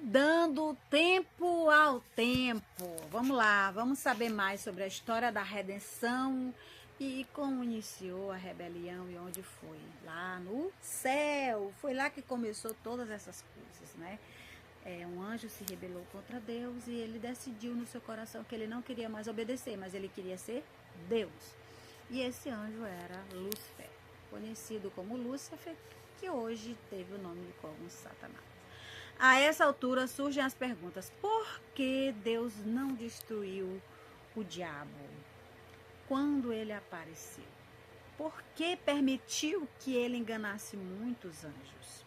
Dando tempo ao tempo. Vamos lá, vamos saber mais sobre a história da redenção e como iniciou a rebelião e onde foi. Lá no céu. Foi lá que começou todas essas coisas, né? Um anjo se rebelou contra Deus e ele decidiu no seu coração que ele não queria mais obedecer, mas ele queria ser Deus. E esse anjo era Lúcifer, conhecido como Lúcifer, que hoje teve o nome como Satanás. A essa altura surgem as perguntas: por que Deus não destruiu o diabo quando ele apareceu? Por que permitiu que ele enganasse muitos anjos?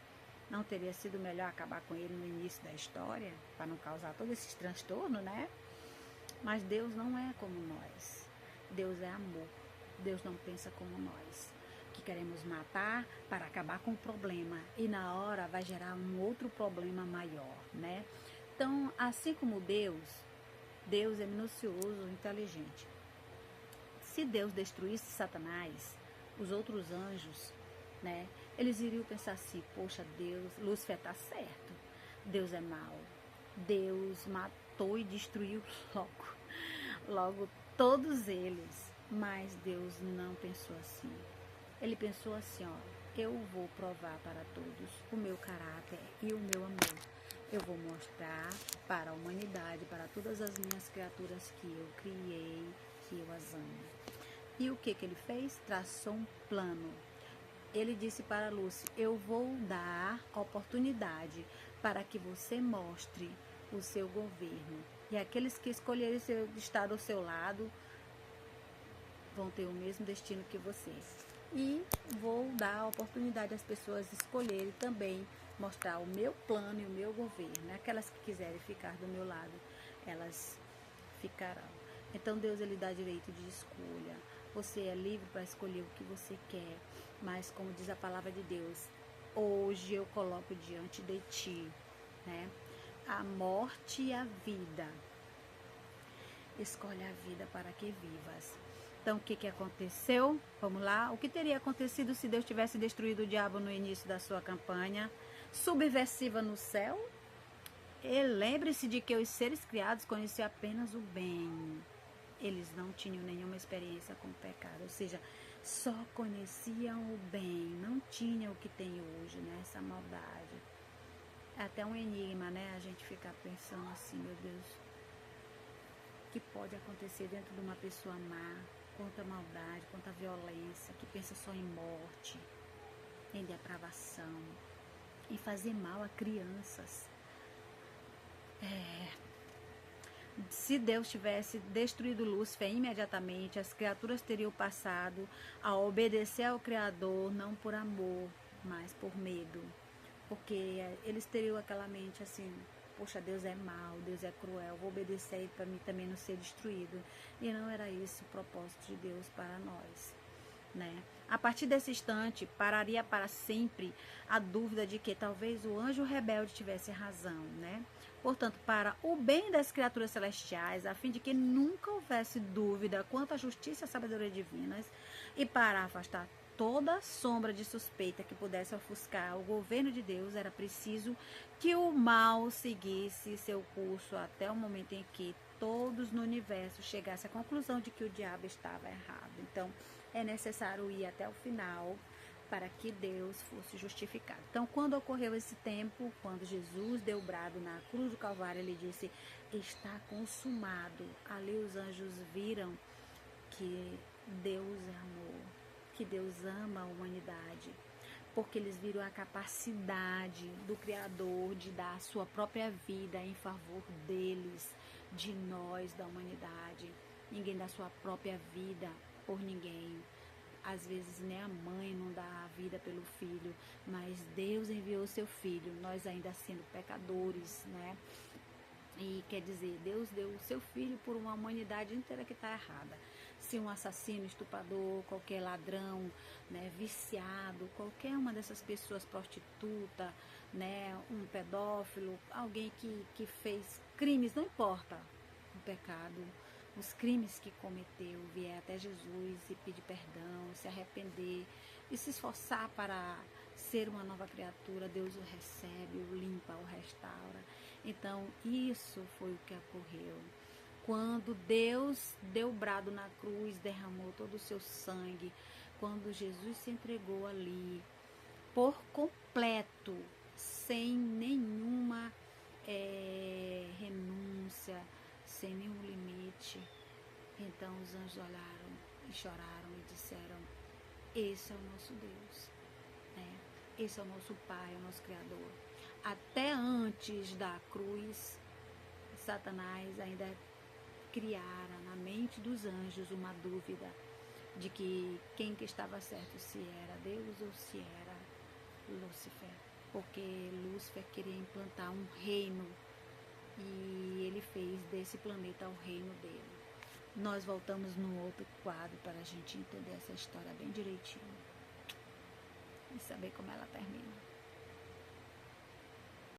Não teria sido melhor acabar com ele no início da história, para não causar todo esse transtorno, né? Mas Deus não é como nós. Deus é amor. Deus não pensa como nós, que queremos matar para acabar com o problema e na hora vai gerar um outro problema maior, né? Então, assim como Deus é minucioso, inteligente. Se Deus destruísse Satanás, os outros anjos, né? Eles iriam pensar assim: poxa, Deus, Lúcifer está certo, Deus é mau, Deus matou e destruiu logo todos eles. Mas Deus não pensou assim. Ele pensou assim: ó, eu vou provar para todos o meu caráter e o meu amor. Eu vou mostrar para a humanidade, para todas as minhas criaturas que eu criei, que eu as amo. E o que ele fez? Traçou um plano. Ele disse para Lúcia: eu vou dar oportunidade para que você mostre o seu governo. E aqueles que escolherem estar ao seu lado vão ter o mesmo destino que você. E vou dar a oportunidade às pessoas escolherem também mostrar o meu plano e o meu governo. Aquelas que quiserem ficar do meu lado, elas ficarão. Então Deus, ele dá direito de escolha. Você é livre para escolher o que você quer. Mas como diz a palavra de Deus, hoje eu coloco diante de ti, né, a morte e a vida. Escolhe a vida para que vivas. Então, o que aconteceu? Vamos lá. O que teria acontecido se Deus tivesse destruído o diabo no início da sua campanha subversiva no céu? E lembre-se de que os seres criados conheciam apenas o bem. Eles não tinham nenhuma experiência com o pecado, ou seja, só conheciam o bem, não tinham o que tem hoje, né? Essa maldade. É até um enigma, né? A gente ficar pensando assim: meu Deus, o que pode acontecer dentro de uma pessoa má, contra a maldade, contra a violência, que pensa só em morte, em depravação, em fazer mal a crianças. Se Deus tivesse destruído Lúcifer imediatamente, as criaturas teriam passado a obedecer ao Criador, não por amor, mas por medo. Porque eles teriam aquela mente assim: poxa, Deus é mau, Deus é cruel, vou obedecer ele para mim também não ser destruído. E não era esse o propósito de Deus para nós, né? A partir desse instante, pararia para sempre a dúvida de que talvez o anjo rebelde tivesse razão, né? Portanto, para o bem das criaturas celestiais, a fim de que nunca houvesse dúvida quanto à justiça e à sabedoria divinas, e para afastar toda sombra de suspeita que pudesse ofuscar o governo de Deus, era preciso que o mal seguisse seu curso até o momento em que todos no universo chegassem à conclusão de que o diabo estava errado. Então, é necessário ir até o final para que Deus fosse justificado. Então, quando ocorreu esse tempo, quando Jesus deu o brado na cruz do Calvário, ele disse: está consumado. Ali os anjos viram que Deus é amor, que Deus ama a humanidade, porque eles viram a capacidade do Criador de dar a sua própria vida em favor deles, de nós, da humanidade. Ninguém dá a sua própria vida por ninguém. Às vezes nem a mãe não dá a vida pelo filho, mas Deus enviou o seu filho, nós ainda sendo pecadores, né? E quer dizer, Deus deu o seu filho por uma humanidade inteira que está errada. Se um assassino, estuprador, qualquer ladrão, né, viciado, qualquer uma dessas pessoas, prostituta, né, um pedófilo, alguém que fez crimes, não importa o pecado, os crimes que cometeu, vier até Jesus e pedir perdão, se arrepender e se esforçar para ser uma nova criatura, Deus o recebe, o limpa, o restaura. Então, isso foi o que ocorreu. Quando Deus deu o brado na cruz, derramou todo o seu sangue, quando Jesus se entregou ali por completo, sem nenhuma renúncia, sem nenhum limite. Então os anjos olharam e choraram e disseram: esse é o nosso Deus, né? Esse é o nosso Pai, é o nosso Criador. Até antes da cruz, Satanás ainda criara na mente dos anjos uma dúvida de que quem que estava certo, se era Deus ou se era Lúcifer, porque Lúcifer queria implantar um reino e ele fez desse planeta o reino dele. Nós voltamos no outro quadro para a gente entender essa história bem direitinho e saber como ela termina.